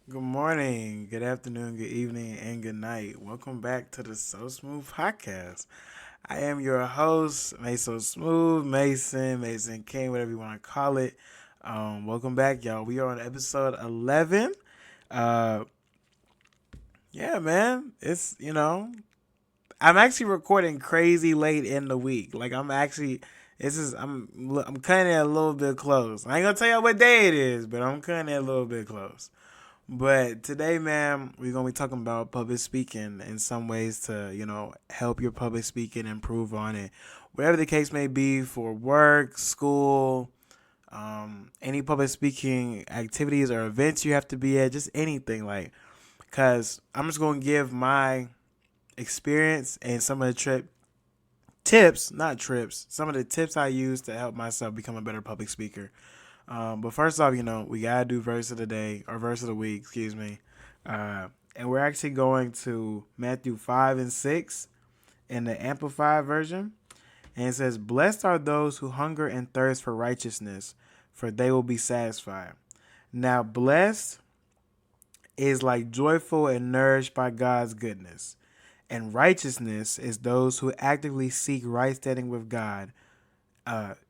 Good morning, good afternoon, good evening, and good night. Welcome back to the So Smooth podcast. I am your host, Mason Smooth, Mason King, whatever you want to call it. Welcome back, y'all. We are on episode 11. Uh, yeah, man. I'm actually recording crazy late in the week. I'm cutting it a little bit close. I ain't gonna tell y'all what day it is, but I'm cutting it a little bit close. But today, man, we're gonna be talking about public speaking in some ways to, help your public speaking improve on it. Whatever the case may be for work, school, any public speaking activities or events you have to be at, just anything like. Cause I'm just gonna give my experience and some of the tips, not trips, some of the tips I use to help myself become a better public speaker. But first off, we gotta do verse of the day or verse of the week, excuse me. And we're actually going to Matthew 5 and 6 in the Amplified version. And it says, "Blessed are those who hunger and thirst for righteousness, for they will be satisfied." Now, blessed is like joyful and nourished by God's goodness. And righteousness is those who actively seek right standing with God,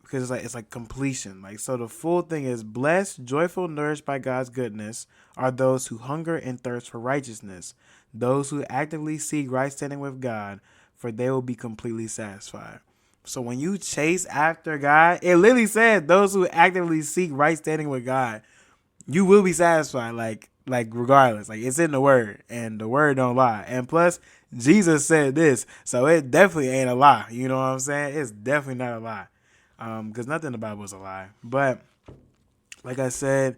because it's like completion. Like, so the full thing is blessed, joyful, nourished by God's goodness are those who hunger and thirst for righteousness, those who actively seek right standing with God, for they will be completely satisfied. So when you chase after God, it literally said those who actively seek right standing with God, you will be satisfied. Like regardless, like it's in the word, and the word don't lie. And plus, Jesus said this, so it definitely ain't a lie. You know what I'm saying? It's definitely not a lie, because nothing in the Bible is a lie. But like I said,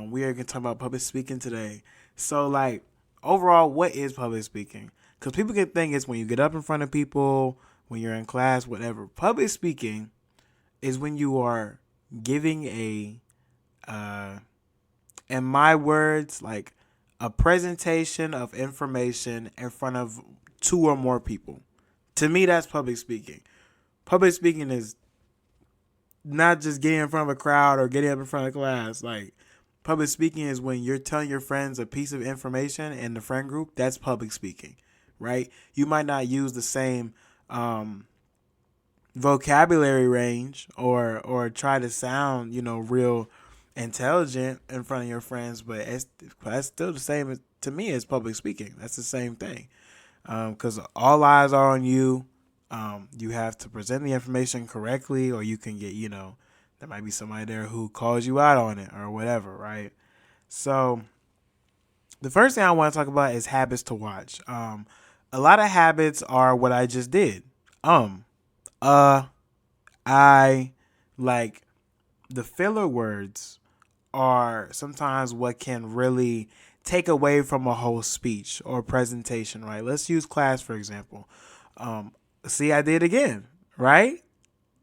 we are gonna talk about public speaking today. So like overall, what is public speaking? Because people can think it's when you get up in front of people, when you're in class, whatever. Public speaking is when you are giving uh, in my words, like a presentation of information in front of two or more people. To me, that's public speaking. Public speaking is not just getting in front of a crowd or getting up in front of class. Like, public speaking is when you're telling your friends a piece of information in the friend group. That's public speaking, right? You might not use the same vocabulary range or try to sound real intelligent in front of your friends, but that's still the same to me as public speaking. That's the same thing, because all eyes are on you. You have to present the information correctly, or you can get there might be somebody there who calls you out on it or whatever, right? So the first thing I want to talk about is habits to watch. A lot of habits are what I just did. Um, uh, I like the filler words are sometimes what can really take away from a whole speech or presentation, right? Let's use class for example. See, I did again, right?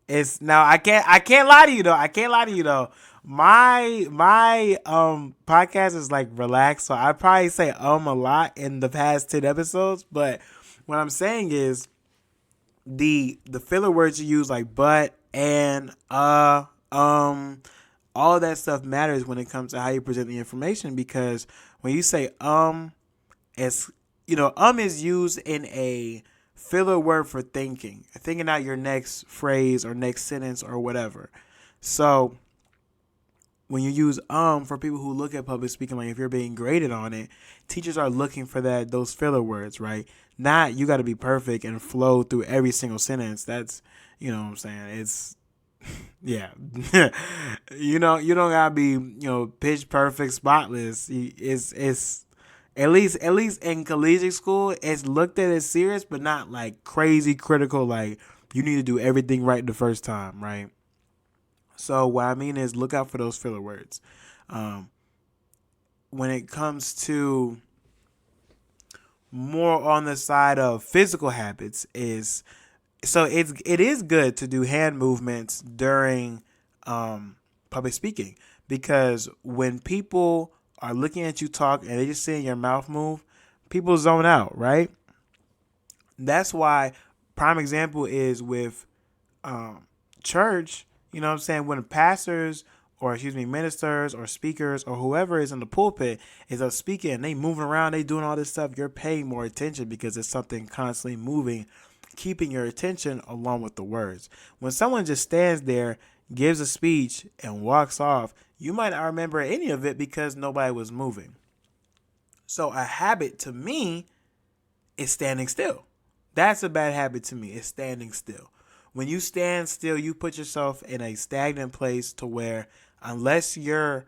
It's now I can't lie to you though. I can't lie to you though. My podcast is like relaxed, so I probably say a lot in the past 10 episodes, but what I'm saying is the filler words you use like but and all of that stuff matters when it comes to how you present the information, because when you say it's is used in a filler word for thinking out your next phrase or next sentence or whatever. So when you use for people who look at public speaking, like if you're being graded on it, teachers are looking for those filler words, right? Not you got to be perfect and flow through every single sentence. That's what I'm saying. It's yeah. You don't gotta be pitch perfect, spotless. It's at least in collegiate school, it's looked at as serious, but not like crazy critical. Like you need to do everything right the first time, right? So what I mean is look out for those filler words. Um, when it comes to more on the side of physical habits, it is good to do hand movements during public speaking, because when people are looking at you talk and they just seeing your mouth move, people zone out, right? That's why prime example is with church. You know what I'm saying? When pastors ministers or speakers or whoever is in the pulpit is up speaking and they moving around, they doing all this stuff, you're paying more attention because it's something constantly moving, keeping your attention along with the words. When someone just stands there, gives a speech, and walks off, you might not remember any of it because nobody was moving. So a habit to me is standing still. That's a bad habit to me, is standing still. When you stand still, you put yourself in a stagnant place to where unless your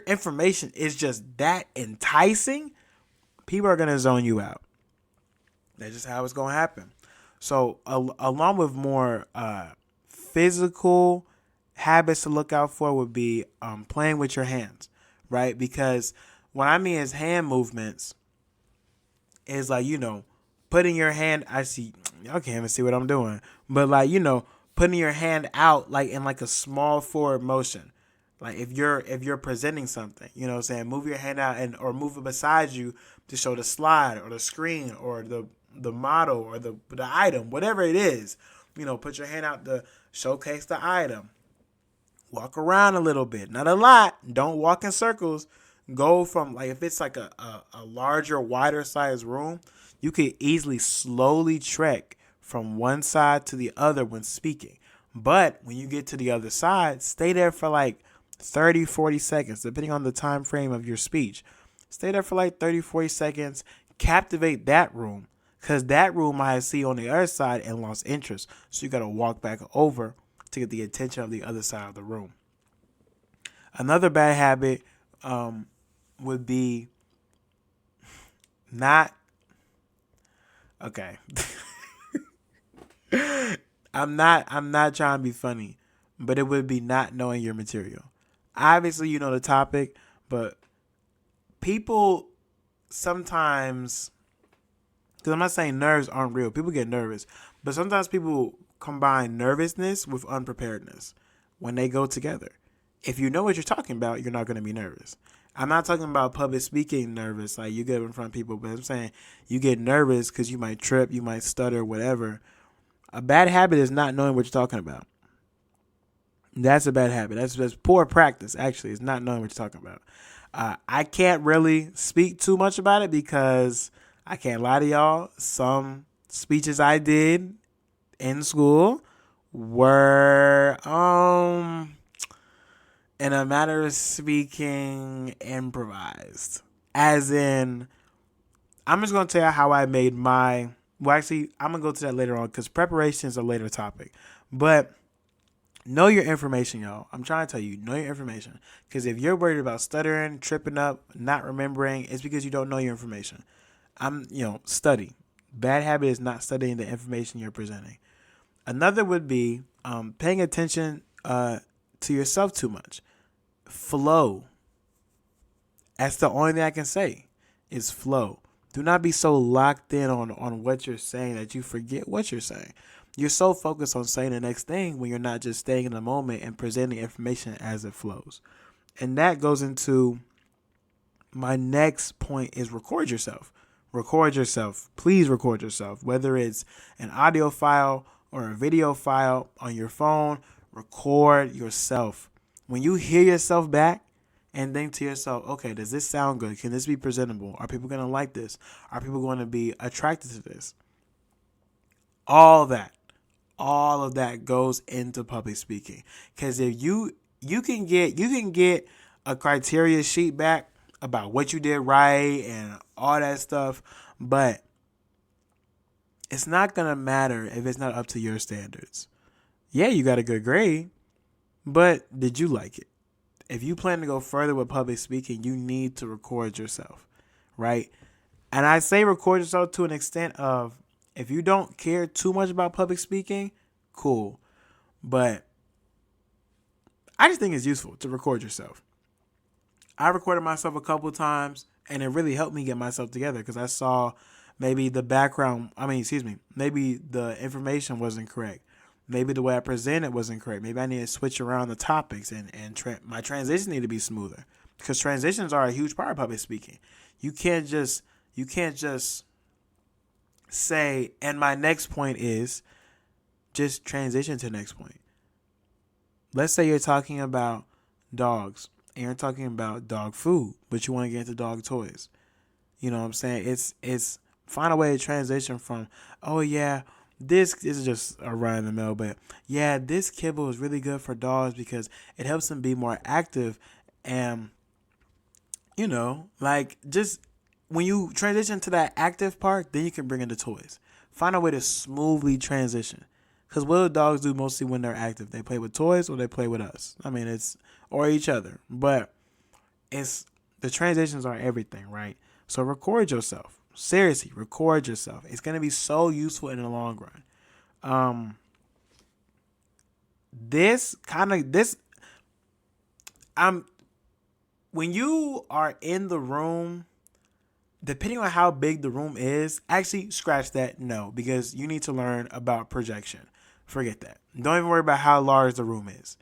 information is just that enticing, people are going to zone you out. That's just how it's going to happen. So along with more physical habits to look out for would be playing with your hands, right? Because what I mean is hand movements is like, putting your hand, I see, y'all can't even see what I'm doing, but like, putting your hand out like in like a small forward motion. Like if you're presenting something, you know what I'm saying, move your hand out or move it beside you to show the slide or the screen or the model or the item, whatever it is, put your hand out to showcase the item. Walk around a little bit, not a lot. Don't walk in circles. Go from like, if it's like a larger, wider size room, you could easily slowly trek from one side to the other when speaking. But when you get to the other side, stay there for like 30, 40 seconds, depending on the time frame of your speech. Stay there for like 30, 40 seconds. Captivate that room, because that room might see on the other side and lost interest. So you got to walk back over to get the attention of the other side of the room. Another bad habit would be not... Okay. I'm not trying to be funny, but it would be not knowing your material. Obviously, you know the topic, but people sometimes, because I'm not saying nerves aren't real. People get nervous, but sometimes people combine nervousness with unpreparedness when they go together. If you know what you're talking about, you're not going to be nervous. I'm not talking about public speaking nervous, like you get in front of people, but I'm saying you get nervous because you might trip, you might stutter, whatever. A bad habit is not knowing what you're talking about. That's a bad habit. That's poor practice, actually. It's not knowing what you're talking about. I can't really speak too much about it because I can't lie to y'all. Some speeches I did in school were, in a matter of speaking, improvised. As in, I'm just going to tell you how I made my... Well, actually, I'm going to go to that later on because preparation is a later topic. But know your information, y'all. I'm trying to tell you, know your information. Because if you're worried about stuttering, tripping up, not remembering, it's because you don't know your information. Study. Bad habit is not studying the information you're presenting. Another would be paying attention to yourself too much. Flow. That's the only thing I can say is flow. Do not be so locked in on what you're saying that you forget what you're saying. You're so focused on saying the next thing when you're not just staying in the moment and presenting information as it flows. And that goes into my next point is record yourself. Record yourself. Please record yourself. Whether it's an audio file or a video file on your phone, record yourself. When you hear yourself back, and think to yourself, okay, does this sound good? Can this be presentable? Are people going to like this? Are people going to be attracted to this? All of that goes into public speaking. Because if you can get a criteria sheet back about what you did right and all that stuff, but it's not going to matter if it's not up to your standards. Yeah, you got a good grade, but did you like it? If you plan to go further with public speaking, you need to record yourself, right? And I say record yourself to an extent of, if you don't care too much about public speaking, cool. But I just think it's useful to record yourself. I recorded myself a couple of times, and it really helped me get myself together because I saw maybe maybe the information wasn't correct. Maybe the way I presented wasn't correct. Maybe I need to switch around the topics and my transitions need to be smoother, because transitions are a huge part of public speaking. You can't just say, and my next point is, just transition to the next point. Let's say you're talking about dogs, and you're talking about dog food, but you want to get into dog toys. You know what I'm saying? It's find a way to transition from, oh yeah, this is just a run in the mill, but yeah, this kibble is really good for dogs because it helps them be more active, and like just when you transition to that active part, then you can bring in the toys. Find a way to smoothly transition. Because what do dogs do mostly when they're active? They play with toys or they play with us. I mean, or each other. But it's, the transitions are everything, right? So record yourself. Seriously, record yourself. It's going to be so useful in the long run. Um, this kind of, this, I'm, when you are in the room, depending on how big the room is, actually scratch that, no, because you need to learn about projection. Forget that. Don't even worry about how large the room is,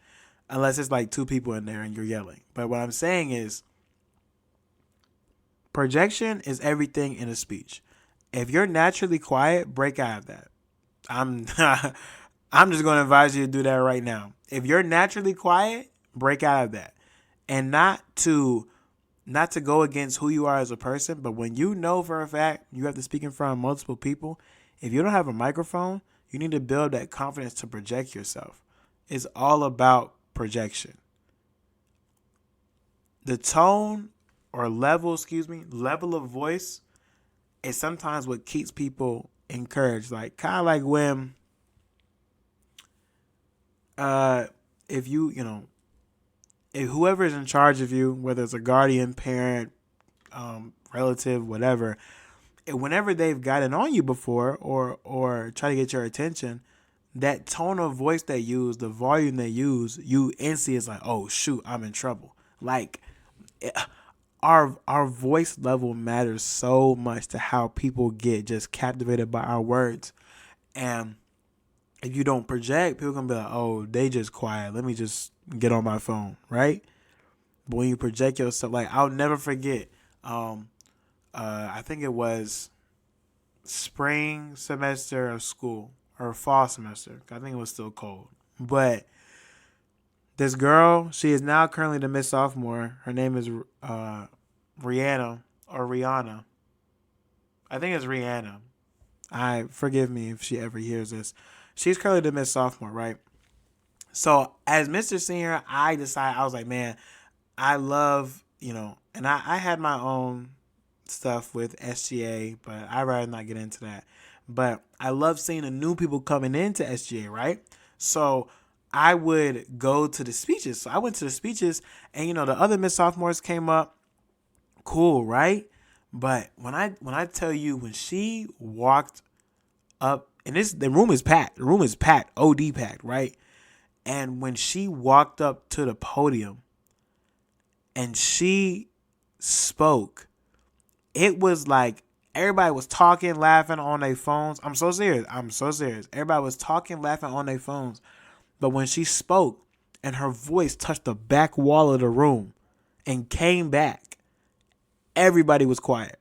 unless it's like two people in there and you're yelling. But what I'm saying is, projection is everything in a speech. If you're naturally quiet, break out of that. I'm I'm just going to advise you to do that right now. If you're naturally quiet, break out of that. And not to go against who you are as a person, but when you know for a fact you have to speak in front of multiple people, if you don't have a microphone, you need to build that confidence to project yourself. It's all about projection. The tone or level of voice is sometimes what keeps people encouraged. Like kind of like when if if whoever is in charge of you, whether it's a guardian, parent, relative, whatever, whenever they've gotten on you before or try to get your attention, that tone of voice they use, the volume they use, you instantly is like, oh shoot, I'm in trouble. Like our voice level matters so much to how people get just captivated by our words. And if you don't project, people gonna be like, oh, they just quiet. Let me just get on my phone, right? But when you project yourself, like I'll never forget. I think it was spring semester of school or fall semester. I think it was still cold. But this girl, she is now currently the Miss Sophomore. Her name is Rihanna or Rihanna. I think it's Rihanna. I forgive me if she ever hears this. She's currently the Miss Sophomore, right? So as Mr. Senior, I was like, man, I love, and I had my own stuff with SGA, but I'd rather not get into that. But I love seeing the new people coming into SGA, right? So I would go to the speeches. So I went to the speeches, and the other Miss Sophomores came up. Cool, right? But when I tell you, when she walked up, and the room is packed. The room is packed, OD packed, right? And when she walked up to the podium and she spoke, it was like everybody was talking, laughing on their phones. I'm so serious. Everybody was talking, laughing on their phones. But when she spoke and her voice touched the back wall of the room and came back, everybody was quiet.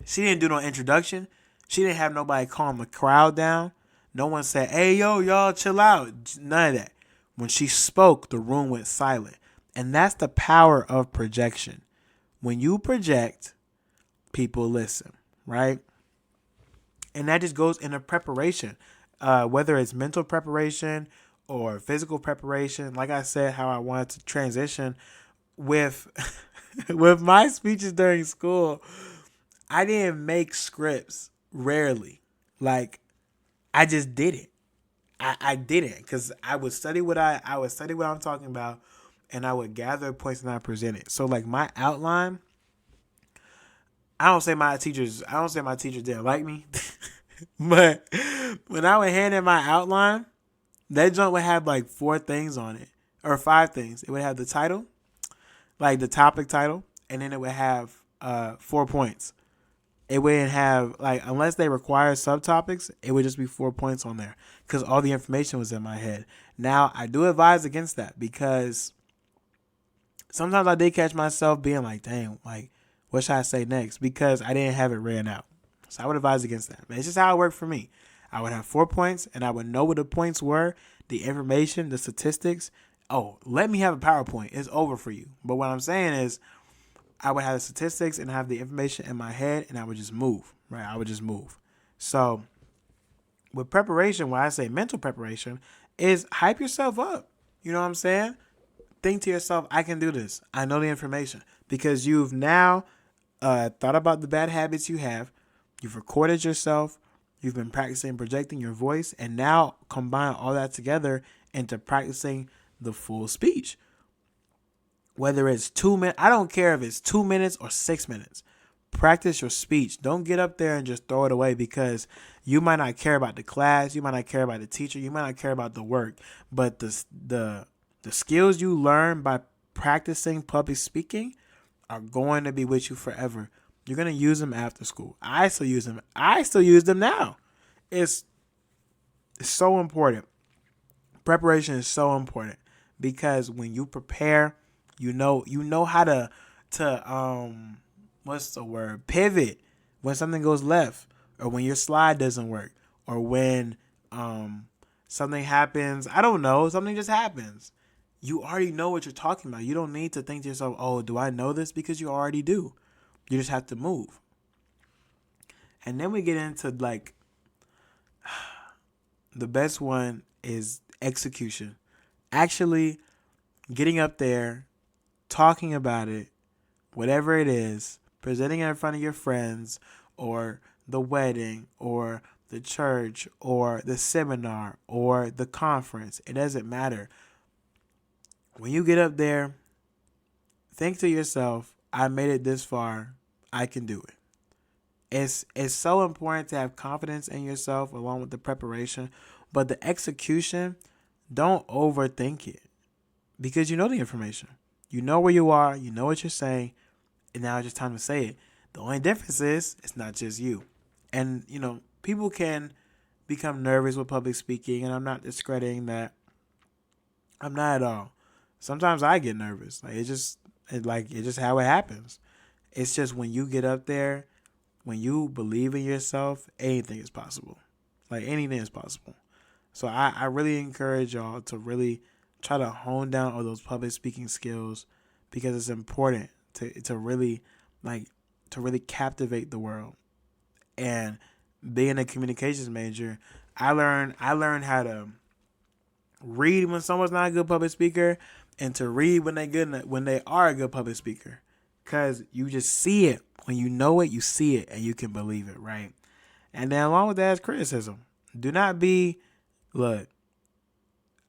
She didn't do no introduction. She didn't have nobody calm the crowd down. No one said, hey, yo, y'all chill out. None of that. When she spoke, the room went silent. And that's the power of projection. When you project, people listen, right? And that just goes into preparation, whether it's mental preparation or physical preparation. Like I said, how I wanted to transition with with my speeches during school, I didn't make scripts, rarely. Like, I just did it. I didn't, because I would study what I'm talking about, and I would gather points and I present it. So like my outline, I don't say my teachers didn't like me, but when I would hand in my outline, that joint would have like 4 things on it, or 5 things. It would have the title, like the topic title, and then it would have 4 points. It wouldn't have, like, unless they require subtopics, it would just be 4 points on there because all the information was in my head. Now, I do advise against that because sometimes I did catch myself being like, dang, like, what should I say next? Because I didn't have it written out. So I would advise against that. But it's just how it worked for me. I would have 4 points, and I would know what the points were, the information, the statistics. oh, let me have a PowerPoint. It's over for you. But what I'm saying is, I would have the statistics and have the information in my head, and I would just move, right? I would just move. So with preparation, when I say mental preparation, is hype yourself up. You know what I'm saying? Think to yourself, I can do this. I know the information because you've now thought about the bad habits you have. You've recorded yourself. You've been practicing projecting your voice, and now combine all that together into practicing the full speech. Whether it's 2 minutes, I don't care if it's 2 minutes or 6 minutes. Practice your speech. Don't get up there and just throw it away because you might not care about the class, you might not care about the teacher, you might not care about the work, but the skills you learn by practicing public speaking are going to be with you forever. You're going to use them after school. I still use them. I still use them now. It's so important. Preparation is so important because when you prepare, you know how to what's the word? Pivot when something goes left, or when your slide doesn't work, or when something happens. I don't know, something just happens. You already know what you're talking about. You don't need to think to yourself, "Oh, do I know this?" Because you already do. You just have to move. And then we get into like the best one is execution. Actually getting up there, talking about it, whatever it is, presenting it in front of your friends or the wedding or the church or the seminar or the conference. It doesn't matter. When you get up there, think to yourself, I made it this far. I can do it. It's so important to have confidence in yourself along with the preparation, but the execution, don't overthink it because you know the information. You know where you are, you know what you're saying, and now it's just time to say it. The only difference is it's not just you. And, people can become nervous with public speaking, and I'm not discrediting that. I'm not at all. Sometimes I get nervous. It's just how it happens. It's just when you get up there, when you believe in yourself, anything is possible. Like anything is possible. So I really encourage y'all to really try to hone down all those public speaking skills because it's important to really like to really captivate the world. And being a communications major, I learned how to read when someone's not a good public speaker and to read when they are a good public speaker. Cause you just see it. When you know it, you see it and you can believe it, right? And then along with that is criticism. Do not be look,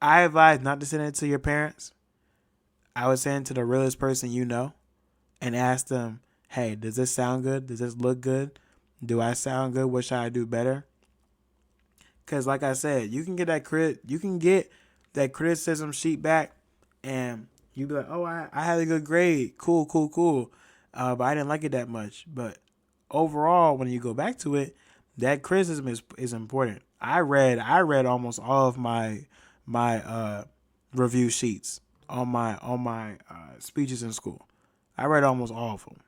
I advise not to send it to your parents. I would send it to the realest person you know and ask them, hey, does this sound good? Does this look good? Do I sound good? What should I do better? Cause like I said, you can get that criticism sheet back and you be like, oh, I had a good grade. Cool, cool, cool. But I didn't like it that much. But overall, when you go back to it, that criticism is important. I read almost all of my review sheets on my speeches in school. I read almost all of them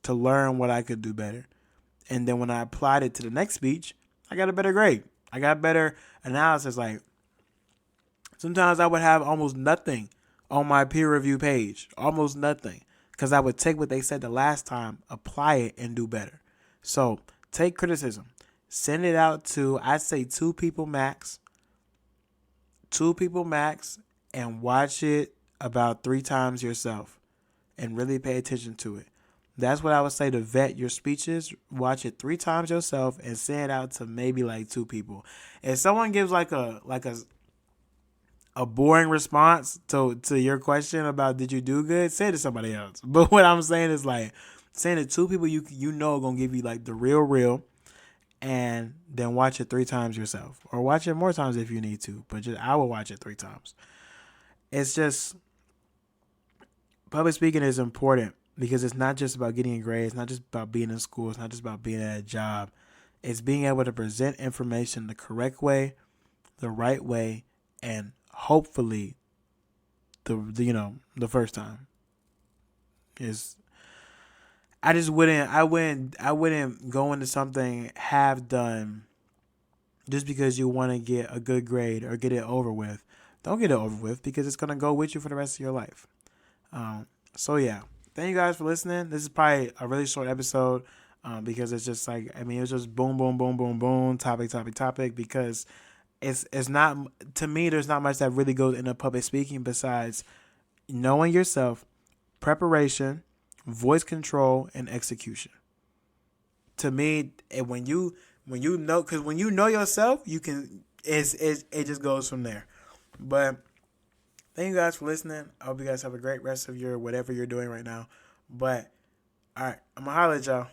to learn what I could do better. And then when I applied it to the next speech, I got a better grade. I got better analysis. Like sometimes I would have almost nothing on my peer review page, almost nothing, because I would take what they said the last time, apply it, and do better. So take criticism, send it out to I'd say two people max, and watch it about 3 times yourself, and really pay attention to it. That's what I would say to vet your speeches. Watch it 3 times yourself and send it out to maybe like 2 people. If someone gives like a boring response to your question about did you do good, say it to somebody else. But what I'm saying is like saying it to 2 people you know are gonna give you like the real, and then watch it 3 times yourself, or watch it more times if you need to. But I will watch it 3 times. It's just public speaking is important because it's not just about getting a grade. It's not just about being in school. It's not just about being at a job. It's being able to present information the correct way, the right way, and hopefully the first time is. I wouldn't go into something half done just because you want to get a good grade or get it over with. don't get it over with because it's gonna go with you for the rest of your life. So yeah, thank you guys for listening. This is probably a really short episode because it's just like it was just boom, boom, boom, boom, boom, topic because it's not to me. There's not much that really goes into public speaking besides knowing yourself, preparation, voice control, and execution. To me, when you know, because when you know yourself, you can it just goes from there. But thank you guys for listening. I hope you guys have a great rest of your whatever you're doing right now. But all right, I'm gonna holler at y'all.